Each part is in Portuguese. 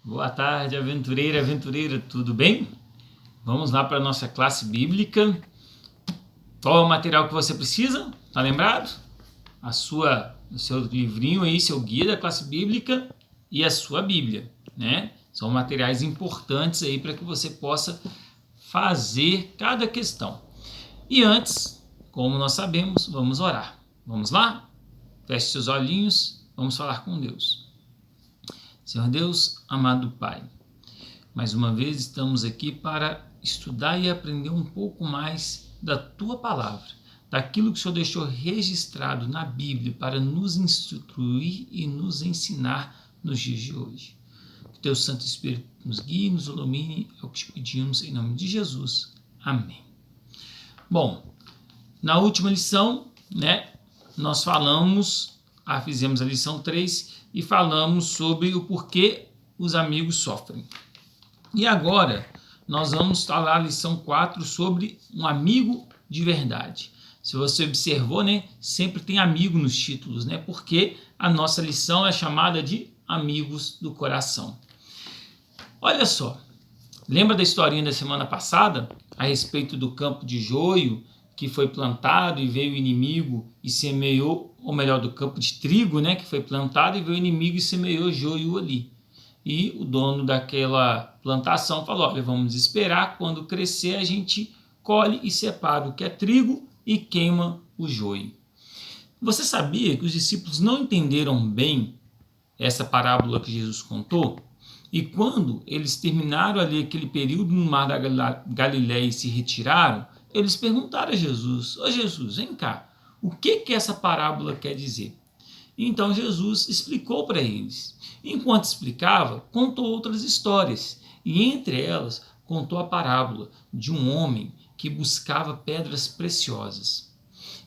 Boa tarde, aventureira, aventureira, tudo bem? Vamos lá para a nossa classe bíblica. Qual é o material que você precisa? Tá lembrado? O seu livrinho aí, seu guia da classe bíblica e a sua Bíblia, né? São materiais importantes aí para que você possa fazer cada questão. E antes, como nós sabemos, vamos orar. Vamos lá? Feche seus olhinhos, vamos falar com Deus. Senhor Deus, amado Pai, mais uma vez estamos aqui para estudar e aprender um pouco mais da Tua Palavra, daquilo que o Senhor deixou registrado na Bíblia para nos instruir e nos ensinar nos dias de hoje. Que Teu Santo Espírito nos guie e nos ilumine, é o que te pedimos em nome de Jesus. Amém. Bom, na última lição, nós fizemos a lição 3 e falamos sobre o porquê os amigos sofrem. E agora nós vamos falar a lição 4 sobre um amigo de verdade. Se você observou, sempre tem amigo nos títulos, porque a nossa lição é chamada de Amigos do Coração. Olha só, lembra da historinha da semana passada a respeito do campo de joio que foi plantado e veio o inimigo e semeou, ou melhor, do campo de trigo, que foi plantado e veio o inimigo e semeou joio ali. E o dono daquela plantação falou, olha, vamos esperar, quando crescer a gente colhe e separa o que é trigo e queima o joio. Você sabia que os discípulos não entenderam bem essa parábola que Jesus contou? E quando eles terminaram ali aquele período no mar da Galileia e se retiraram, eles perguntaram a Jesus, Jesus, vem cá, o que essa parábola quer dizer? Então Jesus explicou para eles. Enquanto explicava, contou outras histórias, e entre elas contou a parábola de um homem que buscava pedras preciosas.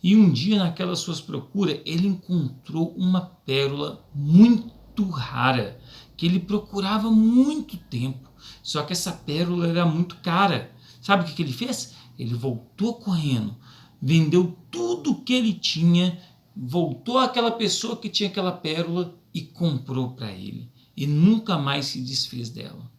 E um dia, naquelas suas procuras, ele encontrou uma pérola muito rara, que ele procurava há muito tempo, só que essa pérola era muito cara. Sabe o que ele fez? Ele voltou correndo, vendeu tudo que ele tinha, voltou àquela pessoa que tinha aquela pérola e comprou para ele. E nunca mais se desfez dela.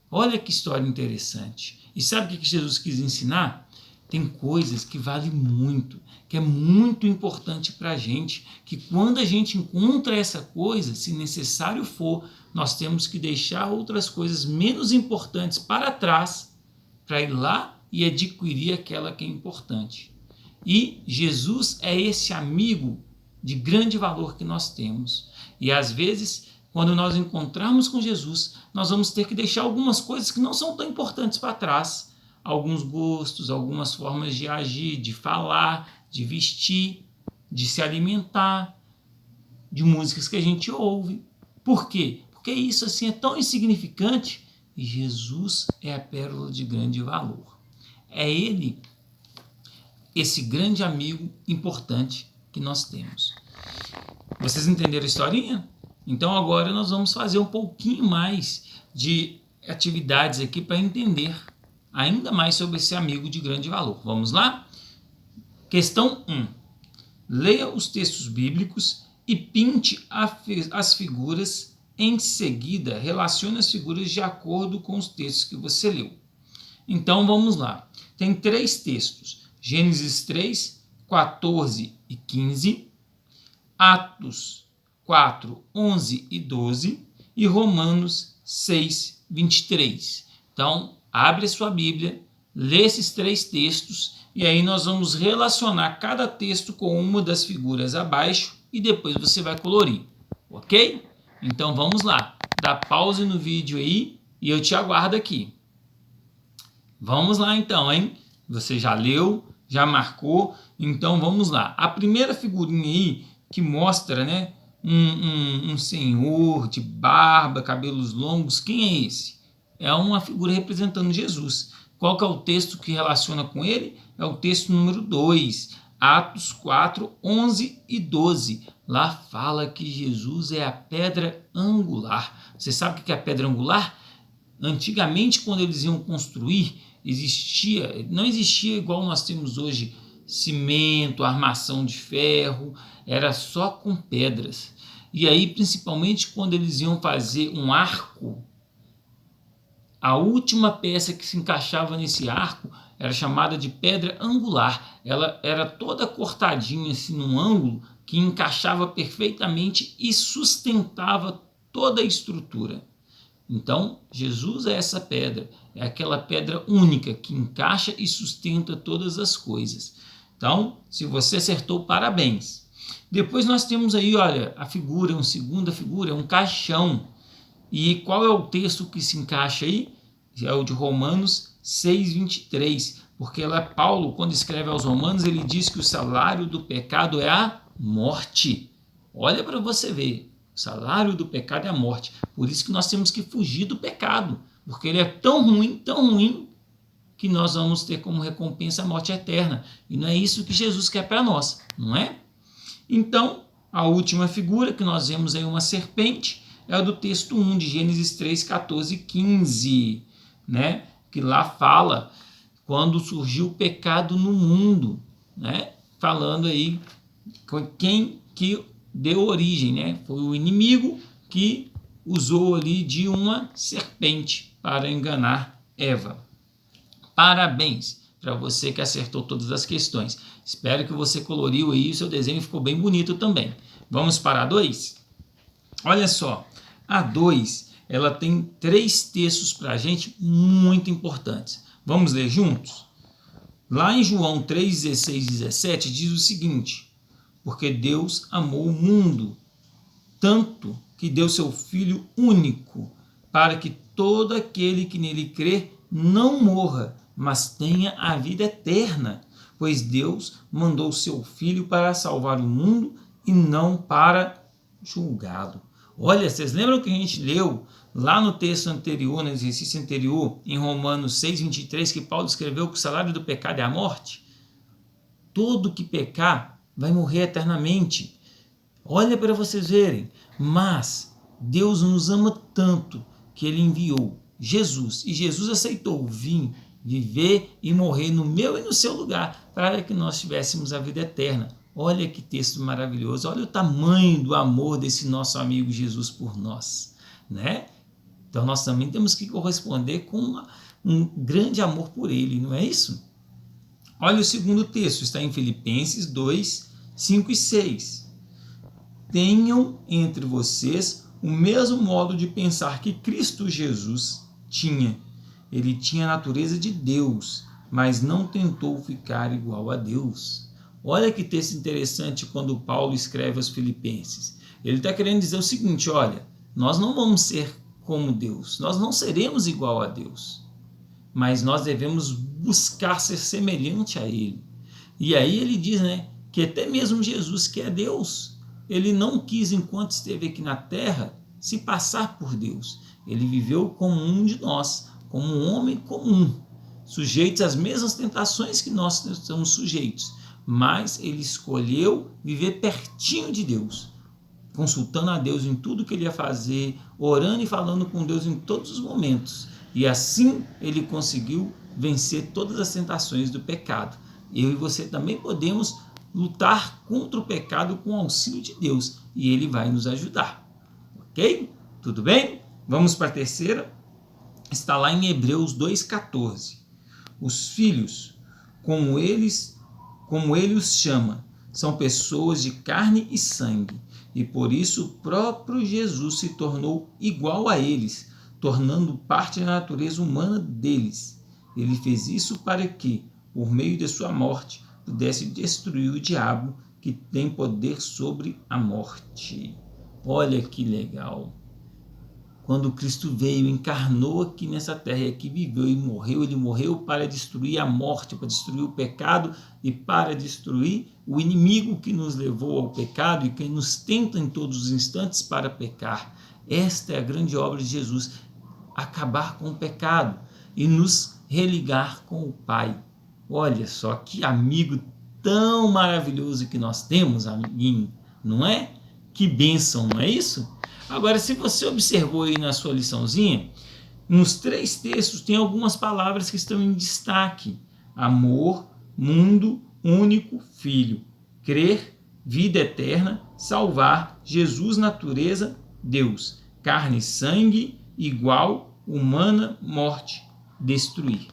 Olha que história interessante. E sabe o que Jesus quis ensinar? Tem coisas que valem muito, que é muito importante para a gente, que quando a gente encontra essa coisa, se necessário for, nós temos que deixar outras coisas menos importantes para trás, para ir lá e adquirir aquela que é importante. E Jesus é esse amigo de grande valor que nós temos. E às vezes, quando nós encontrarmos com Jesus, nós vamos ter que deixar algumas coisas que não são tão importantes para trás. Alguns gostos, algumas formas de agir, de falar, de vestir, de se alimentar, de músicas que a gente ouve. Por quê? Porque isso assim é tão insignificante e Jesus é a pérola de grande valor. É ele, esse grande amigo importante que nós temos. Vocês entenderam a historinha? Então agora nós vamos fazer um pouquinho mais de atividades aqui para entender ainda mais sobre esse amigo de grande valor. Vamos lá? Questão 1. Leia os textos bíblicos e pinte as figuras. Em seguida, relacione as figuras de acordo com os textos que você leu. Então vamos lá. Tem 3 textos. Gênesis 3, 14 e 15. Atos 4, 11 e 12. E Romanos 6, 23. Então, abre a sua Bíblia, lê esses 3 textos e aí nós vamos relacionar cada texto com uma das figuras abaixo e depois você vai colorir, ok? Então vamos lá, dá pause no vídeo aí e eu te aguardo aqui. Vamos lá então, hein? Você já leu, já marcou, então vamos lá. A primeira figurinha aí que mostra, um senhor de barba, cabelos longos, quem é esse? É uma figura representando Jesus. Qual que é o texto que relaciona com ele? É o texto número 2, Atos 4, 11 e 12. Lá fala que Jesus é a pedra angular. Você sabe o que é a pedra angular? Antigamente, quando eles iam construir, não existia igual nós temos hoje, cimento, armação de ferro, era só com pedras. E aí, principalmente quando eles iam fazer um arco, a última peça que se encaixava nesse arco era chamada de pedra angular. Ela era toda cortadinha assim num ângulo que encaixava perfeitamente e sustentava toda a estrutura. Então, Jesus é essa pedra, é aquela pedra única que encaixa e sustenta todas as coisas. Então, se você acertou, parabéns. Depois nós temos aí, olha, a figura, uma segunda figura, é um caixão. E qual é o texto que se encaixa aí? É o de Romanos 6:23, porque lá Paulo, quando escreve aos Romanos, ele diz que o salário do pecado é a morte. Olha para você ver, o salário do pecado é a morte. Por isso que nós temos que fugir do pecado, porque ele é tão ruim, que nós vamos ter como recompensa a morte eterna. E não é isso que Jesus quer para nós, não é? Então, a última figura que nós vemos aí, uma serpente, é a do texto 1 de Gênesis 3, 14 e 15, né? Que lá fala quando surgiu o pecado no mundo, né? Falando aí quem que deu origem, né? Foi o inimigo que usou ali de uma serpente para enganar Eva. Parabéns para você que acertou todas as questões. Espero que você coloriu aí, o seu desenho ficou bem bonito também. Vamos para a 2? Olha só, a 2, ela tem 3 textos para a gente muito importantes. Vamos ler juntos? Lá em João 3, 16 e 17 diz o seguinte: porque Deus amou o mundo tanto que deu seu Filho único, para que todo aquele que nele crê não morra, mas tenha a vida eterna. Pois Deus mandou seu Filho para salvar o mundo e não para julgá-lo. Olha, vocês lembram que a gente leu lá no texto anterior, no exercício anterior, em Romanos 6:23, que Paulo escreveu que o salário do pecado é a morte? Todo que pecar vai morrer eternamente. Olha para vocês verem, mas Deus nos ama tanto que ele enviou Jesus, e Jesus aceitou vir, viver e morrer no meu e no seu lugar, para que nós tivéssemos a vida eterna. Olha que texto maravilhoso, olha o tamanho do amor desse nosso amigo Jesus por nós, né? Então nós também temos que corresponder com um grande amor por ele, não é isso? Olha o segundo texto, está em Filipenses 2, 5 e 6. Tenham entre vocês o mesmo modo de pensar que Cristo Jesus tinha. Ele tinha a natureza de Deus, mas não tentou ficar igual a Deus. Olha que texto interessante quando Paulo escreve aos Filipenses. Ele está querendo dizer o seguinte, olha, nós não vamos ser como Deus, nós não seremos igual a Deus, mas nós devemos buscar ser semelhante a Ele. E aí ele diz, né, que até mesmo Jesus, que é Deus, ele não quis, enquanto esteve aqui na terra, se passar por Deus. Ele viveu como um de nós, como um homem comum, sujeitos às mesmas tentações que nós estamos sujeitos, mas ele escolheu viver pertinho de Deus, consultando a Deus em tudo que ele ia fazer, orando e falando com Deus em todos os momentos. E assim ele conseguiu vencer todas as tentações do pecado. Eu e você também podemos lutar contra o pecado com o auxílio de Deus, e ele vai nos ajudar. Ok? Tudo bem? Vamos para a terceira. Está lá em Hebreus 2,14. Os filhos, como ele os chama, são pessoas de carne e sangue, e por isso o próprio Jesus se tornou igual a eles, tornando parte da natureza humana deles. Ele fez isso para que, por meio de sua morte, pudesse destruir o diabo, que tem poder sobre a morte. Olha que legal! Quando Cristo veio, encarnou aqui nessa terra e aqui viveu e morreu, ele morreu para destruir a morte, para destruir o pecado e para destruir o inimigo que nos levou ao pecado e que nos tenta em todos os instantes para pecar. Esta é a grande obra de Jesus, acabar com o pecado e nos religar com o Pai. Olha só que amigo tão maravilhoso que nós temos, amiguinho, não é? Que bênção, não é isso? Agora, se você observou aí na sua liçãozinha, nos 3 textos tem algumas palavras que estão em destaque: amor, mundo, único, filho, crer, vida eterna, salvar, Jesus, natureza, Deus, carne e sangue, igual, humana, morte, destruir.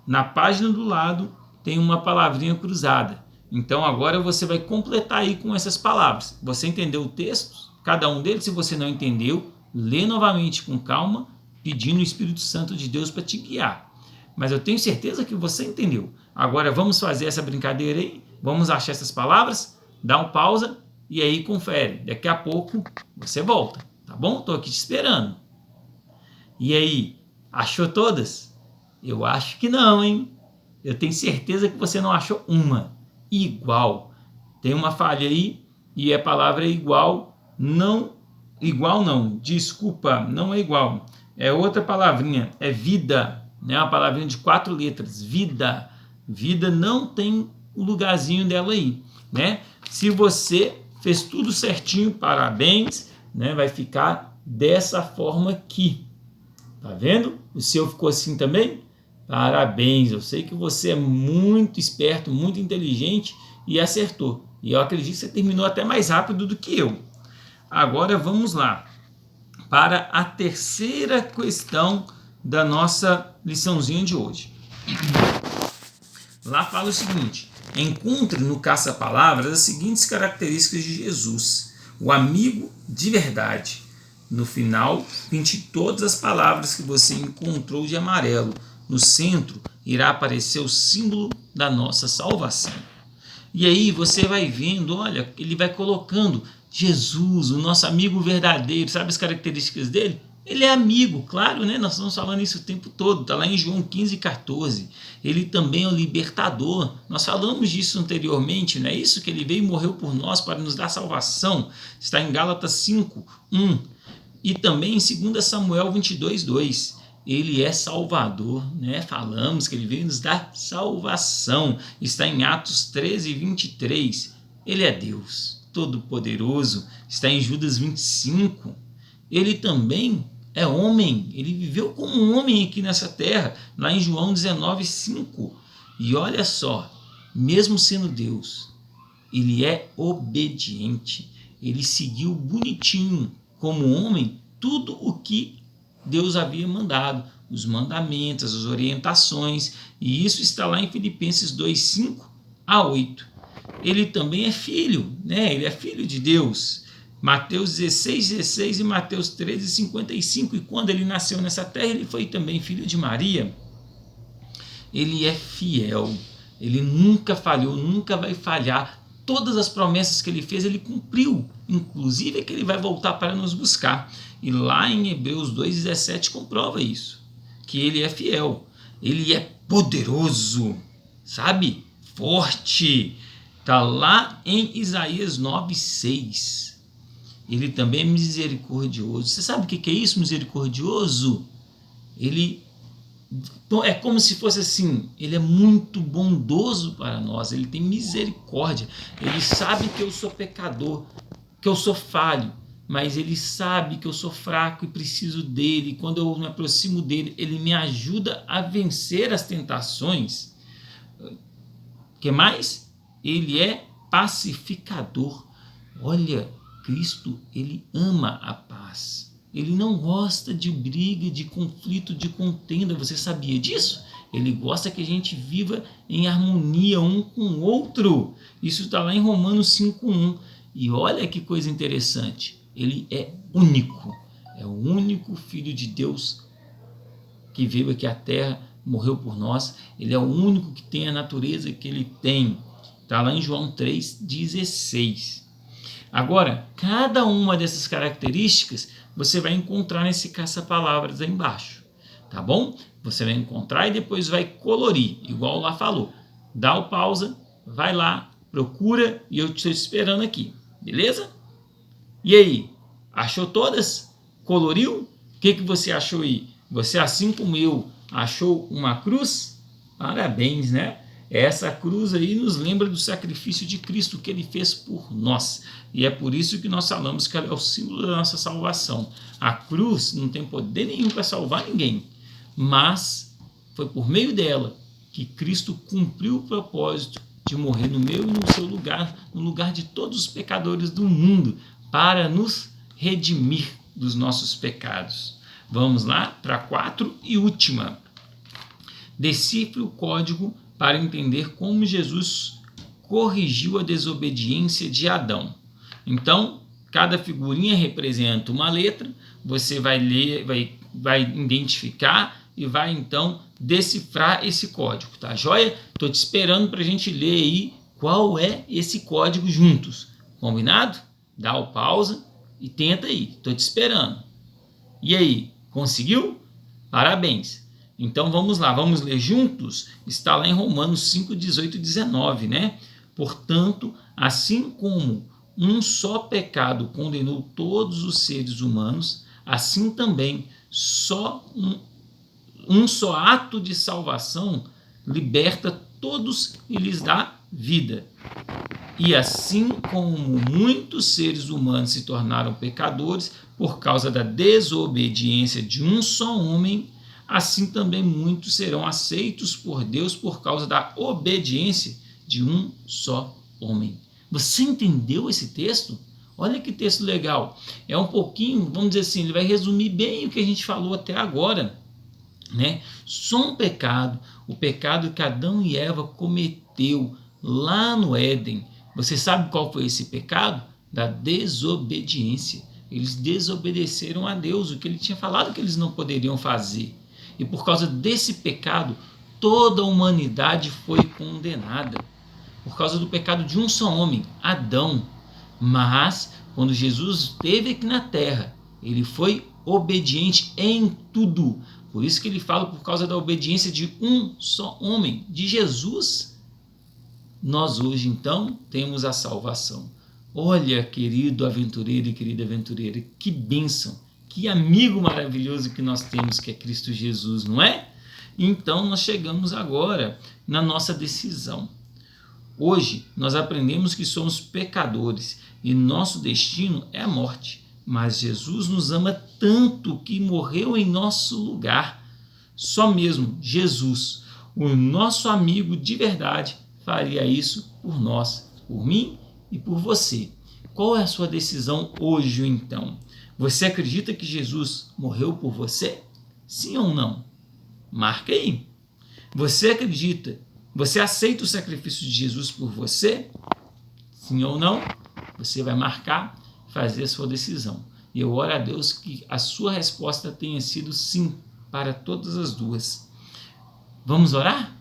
Na página do lado tem uma palavrinha cruzada. Então agora você vai completar aí com essas palavras. Você entendeu o texto? Cada um deles, se você não entendeu, lê novamente com calma, pedindo o Espírito Santo de Deus para te guiar. Mas eu tenho certeza que você entendeu. Agora vamos fazer essa brincadeira aí? Vamos achar essas palavras? Dá um pausa e aí confere. Daqui a pouco você volta, tá bom? Estou aqui te esperando. E aí, achou todas? Eu acho que não, hein? Eu tenho certeza que você não achou uma. Igual. Tem uma falha aí e a palavra é igual. Não, igual não. Desculpa, não é igual. É outra palavrinha. É vida. Né? Uma palavrinha de 4 letras. Vida. Vida não tem o lugarzinho dela aí. Né? Se você fez tudo certinho, parabéns. Né? Vai ficar dessa forma aqui. Tá vendo? O seu ficou assim também? Parabéns, eu sei que você é muito esperto, muito inteligente e acertou. E eu acredito que você terminou até mais rápido do que eu. Agora vamos lá para a terceira questão da nossa liçãozinha de hoje. Lá fala o seguinte: encontre no caça-palavras as seguintes características de Jesus, o amigo de verdade. No final, pinte todas as palavras que você encontrou de amarelo. No centro irá aparecer o símbolo da nossa salvação. E aí você vai vendo, olha, ele vai colocando Jesus, o nosso amigo verdadeiro. Sabe as características dele? Ele é amigo, claro, né? Nós estamos falando isso o tempo todo. Está lá em João 15,14. Ele também é o libertador. Nós falamos disso anteriormente, não é isso? Que ele veio e morreu por nós para nos dar salvação. Está em Gálatas 5:1. E também em 2 Samuel 22:2. Ele é Salvador, né? Falamos que ele veio nos dar salvação. Está em Atos 13:23. Ele é Deus Todo-Poderoso. Está em Judas 25. Ele também é homem. Ele viveu como um homem aqui nessa terra, lá em João 19:5. E olha só, mesmo sendo Deus, ele é obediente. Ele seguiu bonitinho, como homem, tudo o que Deus havia mandado, os mandamentos, as orientações, e isso está lá em Filipenses 2:5-8. Ele também é filho, né? Ele é filho de Deus. Mateus 16:16 e Mateus 13:55. E quando ele nasceu nessa terra, ele foi também filho de Maria. Ele é fiel, ele nunca falhou, nunca vai falhar. Todas as promessas que ele fez, ele cumpriu. Inclusive é que ele vai voltar para nos buscar. E lá em Hebreus 2:17 comprova isso. Que ele é fiel. Ele é poderoso. Sabe? Forte. Está lá em Isaías 9:6. Ele também é misericordioso. Você sabe o que é isso, misericordioso? Ele é como se fosse assim, ele é muito bondoso para nós, ele tem misericórdia, ele sabe que eu sou pecador, que eu sou falho, mas ele sabe que eu sou fraco e preciso dele. Quando eu me aproximo dele, ele me ajuda a vencer as tentações. Que mais? Ele é pacificador. Olha, Cristo, ele ama a paz. Ele não gosta de briga, de conflito, de contenda. Você sabia disso? Ele gosta que a gente viva em harmonia um com o outro. Isso está lá em Romanos 5:1. E olha que coisa interessante. Ele é único. É o único Filho de Deus que veio aqui à Terra, morreu por nós. Ele é o único que tem a natureza que ele tem. Está lá em João 3:16. Agora, cada uma dessas características você vai encontrar nesse caça-palavras aí embaixo, tá bom? Você vai encontrar e depois vai colorir, igual lá falou. Dá o pausa, vai lá, procura e eu estou esperando aqui, beleza? E aí, achou todas? Coloriu? O que você achou aí? Você, assim como eu, achou uma cruz? Parabéns, né? Essa cruz aí nos lembra do sacrifício de Cristo que ele fez por nós. E é por isso que nós falamos que ela é o símbolo da nossa salvação. A cruz não tem poder nenhum para salvar ninguém, mas foi por meio dela que Cristo cumpriu o propósito de morrer no meu e no seu lugar, no lugar de todos os pecadores do mundo, para nos redimir dos nossos pecados. Vamos lá para a 4 e última. Decifre o código para entender como Jesus corrigiu a desobediência de Adão. Então, cada figurinha representa uma letra, você vai ler, vai identificar e vai então decifrar esse código, tá joia? Estou te esperando para a gente ler aí qual é esse código juntos, combinado? Dá o pausa e tenta aí, estou te esperando. E aí, conseguiu? Parabéns! Então vamos lá, vamos ler juntos? Está lá em Romanos 5, 18 e 19, né? Portanto, assim como um só pecado condenou todos os seres humanos, assim também um só ato de salvação liberta todos e lhes dá vida. E assim como muitos seres humanos se tornaram pecadores por causa da desobediência de um só homem, assim também muitos serão aceitos por Deus por causa da obediência de um só homem. Você entendeu esse texto? Olha que texto legal. É um pouquinho, vamos dizer assim, ele vai resumir bem o que a gente falou até agora, né? Só um pecado, o pecado que Adão e Eva cometeu lá no Éden. Você sabe qual foi esse pecado? Da desobediência. Eles desobedeceram a Deus, o que ele tinha falado que eles não poderiam fazer. E por causa desse pecado, toda a humanidade foi condenada. Por causa do pecado de um só homem, Adão. Mas, quando Jesus esteve aqui na terra, ele foi obediente em tudo. Por isso que ele fala por causa da obediência de um só homem, de Jesus. Nós hoje, então, temos a salvação. Olha, querido aventureiro e querida aventureira, que bênção, que amigo maravilhoso que nós temos, que é Cristo Jesus, não é? Então, nós chegamos agora na nossa decisão. Hoje, nós aprendemos que somos pecadores e nosso destino é a morte. Mas Jesus nos ama tanto que morreu em nosso lugar. Só mesmo Jesus, o nosso amigo de verdade, faria isso por nós, por mim e por você. Qual é a sua decisão hoje, então? Você acredita que Jesus morreu por você? Sim ou não? Marca aí. Você acredita? Você aceita o sacrifício de Jesus por você? Sim ou não? Você vai marcar, fazer a sua decisão. E eu oro a Deus que a sua resposta tenha sido sim para todas as duas. Vamos orar?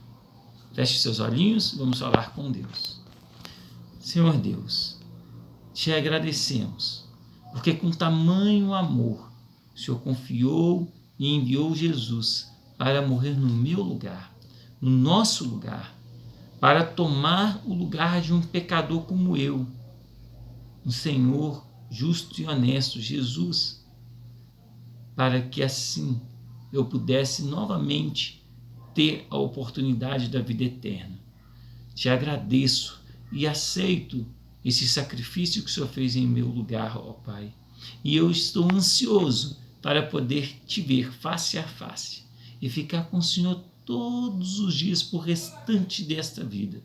Feche seus olhinhos, vamos falar com Deus. Senhor Deus, te agradecemos, porque com tamanho amor, o Senhor confiou e enviou Jesus para morrer no meu lugar, no nosso lugar, para tomar o lugar de um pecador como eu, um Senhor justo e honesto, Jesus, para que assim eu pudesse novamente ter a oportunidade da vida eterna. Te agradeço e aceito esse sacrifício que o Senhor fez em meu lugar, ó Pai. E eu estou ansioso para poder te ver face a face e ficar com o Senhor todos os dias por restante desta vida,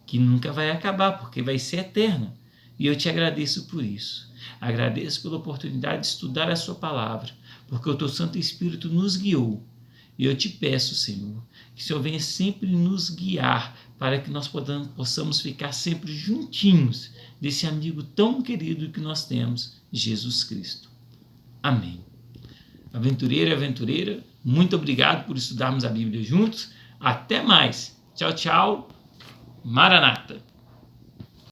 que nunca vai acabar, porque vai ser eterna. E eu te agradeço por isso. Agradeço pela oportunidade de estudar a sua palavra, porque o teu Santo Espírito nos guiou. E eu te peço, Senhor, que o Senhor venha sempre nos guiar para que nós possamos ficar sempre juntinhos desse amigo tão querido que nós temos, Jesus Cristo. Amém. Aventureiro e aventureira, muito obrigado por estudarmos a Bíblia juntos. Até mais. Tchau, tchau. Maranata.